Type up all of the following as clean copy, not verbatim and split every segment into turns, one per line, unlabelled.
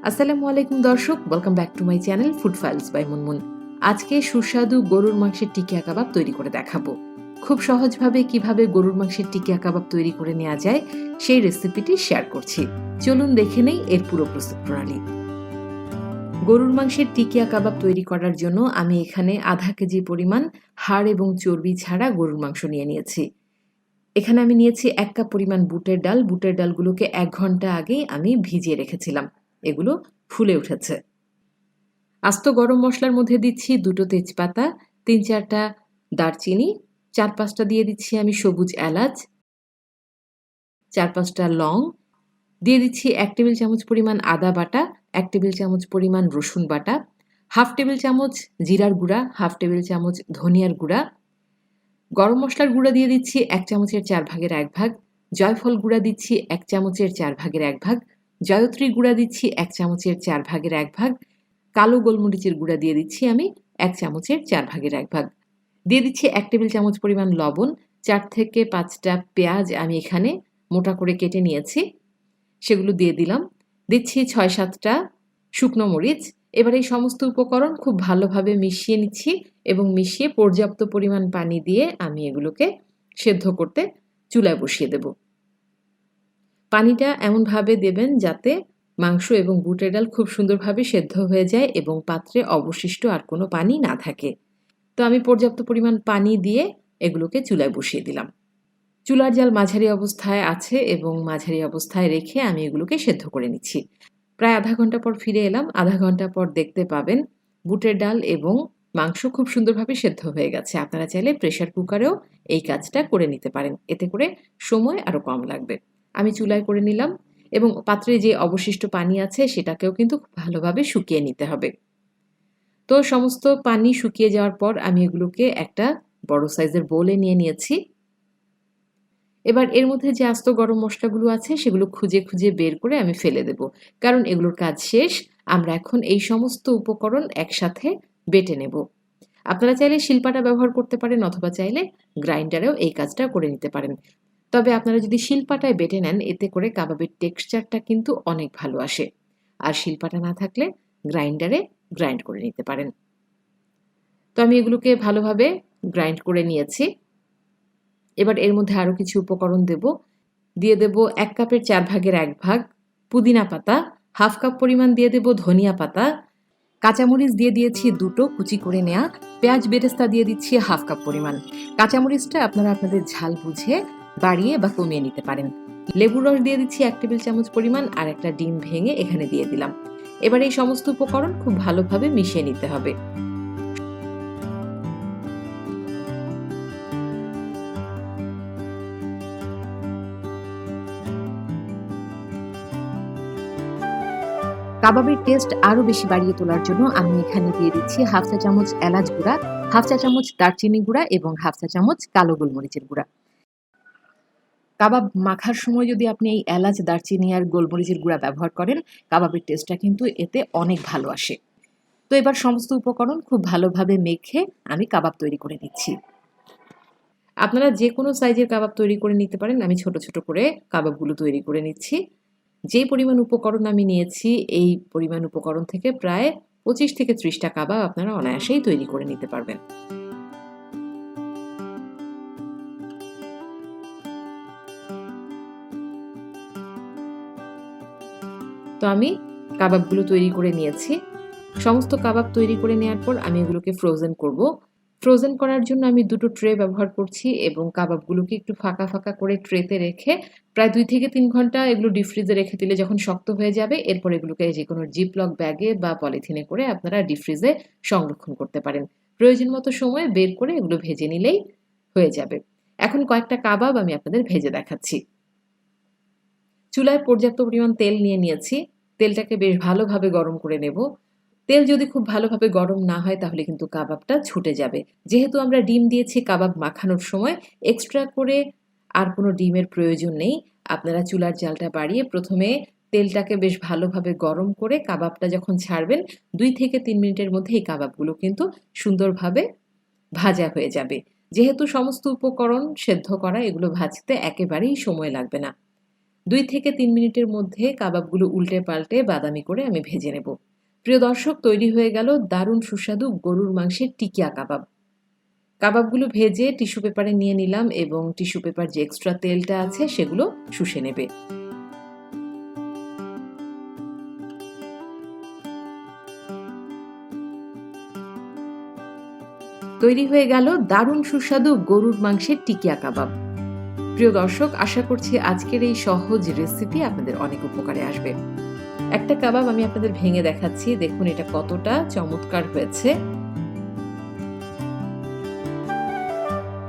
আসসালামু আলাইকুম দর্শক, welcome back to my channel food files by Munmun. আজকে সুস্বাদু গরুর মাংসের টিকিয়া কাবাব তৈরি করে দেখাবো। খুব সহজভাবে কিভাবে গরুর মাংসের টিকিয়া কাবাব তৈরি করে নেওয়া যায় সেই রেসিপিটি শেয়ার করছি। চলুন দেখে নেই এর পুরো প্রস্তুত প্রণালী। গরুর মাংসের টিকিয়া কাবাব তৈরি করার জন্য আমি এখানে আধা কেজি পরিমাণ হাড় এবং চর্বি ছাড়া গরুর মাংস নিয়েছি। এখানে আমি নিয়েছি 1 কাপ পরিমাণ বুটের ডাল। বুটের ডালগুলোকে 1 ঘন্টা আগেই আমি ভিজিয়ে রেখেছিলাম। এগুলো ফুলে উঠেছে। আস্ত গরম মশলার মধ্যে দিচ্ছি 2টো তেজপাতা, 3-4টা দারচিনি, 4-5টা দিয়ে দিচ্ছি আমি সবুজ এলাচ, 4-5টা লং, দিয়ে দিচ্ছি 1 টেবিল চামচ পরিমাণ আদা বাটা, 1 টেবিল চামচ পরিমাণ রসুন বাটা, হাফ টেবিল চামচ জিরার গুঁড়া, হাফ টেবিল চামচ ধনিয়ার গুঁড়া, গরম মশলার গুঁড়া দিয়ে দিচ্ছি 1 চামচের 4 ভাগের 1 ভাগ, জয়ফল গুঁড়া দিচ্ছি 1 চামচের 4 ভাগের 1 ভাগ, জয়ত্রী গুঁড়া দিচ্ছি 1 চামচের 4 ভাগের 1 ভাগ, কালো গোলমরিচের গুঁড়া দিয়ে দিচ্ছি আমি 1 চামচের 4 ভাগের 1 ভাগ, দিয়ে দিচ্ছি 1 টেবিল চামচ পরিমাণ লবণ, 4 থেকে 5টা পেঁয়াজ আমি এখানে মোটা করে কেটে নিয়েছি, সেগুলো দিয়ে দিলাম, দিচ্ছি 6-7টা শুকনো মরিচ। এবার এই সমস্ত উপকরণ খুব ভালোভাবে মিশিয়ে নিচ্ছি এবং মিশিয়ে পর্যাপ্ত পরিমাণ পানি দিয়ে আমি এগুলোকে সেদ্ধ করতে চুলায় বসিয়ে দেব। পানিটা এমনভাবে দেবেন যাতে মাংস এবং বুটের ডাল খুব সুন্দরভাবে সেদ্ধ হয়ে যায় এবং পাত্রে অবশিষ্ট আর কোনো পানি না থাকে। তো আমি পর্যাপ্ত পরিমাণ পানি দিয়ে এগুলোকে চুলায় বসিয়ে দিলাম। চুলার জাল মাঝারি অবস্থায় আছে এবং মাঝারি অবস্থায় রেখে আমি এগুলোকে সেদ্ধ করে নিচ্ছি। প্রায় আধা ঘন্টা পর ফিরে এলাম। আধা ঘন্টা পর দেখতে পাবেন বুটের ডাল এবং মাংস খুব সুন্দরভাবে সেদ্ধ হয়ে গেছে। আপনারা চাইলে প্রেসার কুকারেও এই কাজটা করে নিতে পারেন, এতে করে সময় আরও কম লাগবে। আমি চুলায় করে নিলাম এবং পাত্রে যে অবশিষ্ট পানি আছে সেটাকেও কিন্তু খুব ভালোভাবে শুকিয়ে নিতে হবে। তো সমস্ত পানি শুকিয়ে যাওয়ার পর আমি এগুলোকে একটা বড় সাইজের বোলে নিয়ে নিয়েছি। এবার এর মধ্যে যে আস্ত গরম মশলাগুলো আছে সেগুলো খুঁজে খুঁজে বের করে আমি ফেলে দেব, কারণ এগুলোর কাজ শেষ। আমরা এখন এই সমস্ত উপকরণ একসাথে বেটে নেব। আপনারা চাইলে শিলপাটা ব্যবহার করতে পারেন অথবা চাইলে গ্রাইন্ডারেও এই কাজটা করে নিতে পারেন। তবে আপনারা যদি শিলপাটায় বেটে নেন এতে করে কাবাবের টেক্সচারটা কিন্তু অনেক ভালো আসে। আর শিলপাটা না থাকলে গ্রাইন্ডারে গ্রাইন্ড করে নিতে পারেন। তো আমি এগুলোকে ভালোভাবে গ্রাইন্ড করে নিয়েছি। এবার এর মধ্যে আরও কিছু উপকরণ দেব। দিয়ে দেব 1 কাপের 4 ভাগের 1 ভাগ পুদিনা পাতা, হাফ কাপ পরিমাণ দিয়ে দেব ধনিয়া পাতা, কাঁচামরিচ দিয়ে দিয়েছি 2টো কুচি করে নেওয়া, পেঁয়াজ বেরেস্তা দিয়ে দিচ্ছি হাফ কাপ পরিমাণ। কাঁচামরিচটা আপনারা আপনাদের ঝাল বুঝে বাড়িয়ে বা কমিয়ে নিতে পারেন। লেবুর রস দিয়ে দিচ্ছি 1 টেবিল চামচ পরিমাণ আর একটা ডিম ভেঙে এখানে দিয়ে দিলাম। এবার এই সমস্ত উপকরণ খুব ভালোভাবে মিশিয়ে নিতে হবে। কাবাবের টেস্ট আরো বেশি বাড়িয়ে তোলার জন্য আমি এখানে দিয়ে দিচ্ছি হাফ চা চামচ এলাচ গুঁড়া, হাফ চা চামচ দারচিনি গুঁড়া এবং হাফ চা চামচ কালো গোলমরিচের গুঁড়া। কাবাব মাখার সময় যদি আপনি এই এলাচ, দারচিনি আর গোলমরিচের গুঁড়া ব্যবহার করেন, কাবাবের টেস্টটা কিন্তু এতে অনেক ভালো আসে। তো এবার সমস্ত উপকরণ খুব ভালোভাবে মেখে আমি কাবাব তৈরি করে নিচ্ছি। আপনারা যে কোনো সাইজের কাবাব তৈরি করে নিতে পারেন। আমি ছোট ছোট করে কাবাবগুলো তৈরি করে নিচ্ছি। যে পরিমাণ উপকরণ আমি নিয়েছি এই পরিমাণ উপকরণ থেকে প্রায় 25 থেকে 30টা কাবাব আপনারা অনায়াসেই তৈরি করে নিতে পারবেন। তো আমি কাবাবগুলো তৈরি করে নিয়েছি। সমস্ত কাবাব তৈরি করে নেওয়ার পর আমি এগুলোকে ফ্রোজেন করব। ফ্রোজেন করার জন্য আমি 2টো ট্রে ব্যবহার করছি এবং কাবাবগুলোকে একটু ফাঁকা ফাঁকা করে ট্রেতে রেখে প্রায় 2 থেকে 3 ঘন্টা এগুলো ডিপ ফ্রিজে রেখে দিলে যখন শক্ত হয়ে যাবে এরপর এগুলোকে যে কোনো জিপলক ব্যাগে বা পলিথিনে করে আপনারা ডিপ ফ্রিজে সংরক্ষণ করতে পারেন। প্রয়োজন মতো সময় বের করে এগুলো ভেজে নিলেই হয়ে যাবে। এখন কয়েকটা কাবাব আমি আপনাদের ভেজে দেখাচ্ছি। চুলায় পর্যাপ্ত পরিমাণ তেল নিয়ে নিয়েছি। তেলটাকে বেশ ভালোভাবে গরম করে নেব। তেল যদি খুব ভালোভাবে গরম না হয় তাহলে কিন্তু কাবাবটা ছুটে যাবে। যেহেতু আমরা ডিম দিয়েছি কাবাব মাখানোর সময়, এক্সট্রা করে আর কোনো ডিমের প্রয়োজন নেই। আপনারা চুলার জালটা বাড়িয়ে প্রথমে তেলটাকে বেশ ভালোভাবে গরম করে কাবাবটা যখন ছাড়বেন 2 থেকে 3 মিনিটের মধ্যে এই কাবাবগুলো কিন্তু সুন্দরভাবে ভাজা হয়ে যাবে। যেহেতু সমস্ত উপকরণ সেদ্ধ করা, এগুলো ভাজতে একেবারেই সময় লাগবে না। 2 থেকে 3 মিনিটের মধ্যে কাবাবগুলো উল্টে পাল্টে বাদামি করে আমি ভেজে নেব। প্রিয় দর্শক, তৈরি হয়ে গেল দারুণ সুস্বাদু গরুর মাংসের টিকিয়া কাবাব। কাবাবগুলো ভেজে টিস্যু পেপারে নিয়ে নিলাম এবং টিস্যু পেপার যে এক্সট্রা তেলটা আছে সেগুলো শুষে নেবে। তৈরি হয়ে গেল দারুণ সুস্বাদু গরুর মাংসের টিকিয়া কাবাব। প্রিয় দর্শক, আশা করছি আজকের এই সহজ রেসিপি আপনাদের অনেক উপকারে আসবে। একটা কাবাব আমি আপনাদের ভেঙে দেখাচ্ছি, দেখুন এটা কতটা চমৎকার হয়েছে।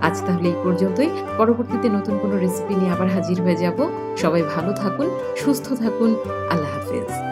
আজ তাহলে এই পর্যন্তই। পরবর্তীতে নতুন কোনো রেসিপি নিয়ে আবার হাজির হয়ে যাব। সবাই ভালো থাকুন, সুস্থ থাকুন। আল্লাহ হাফেজ।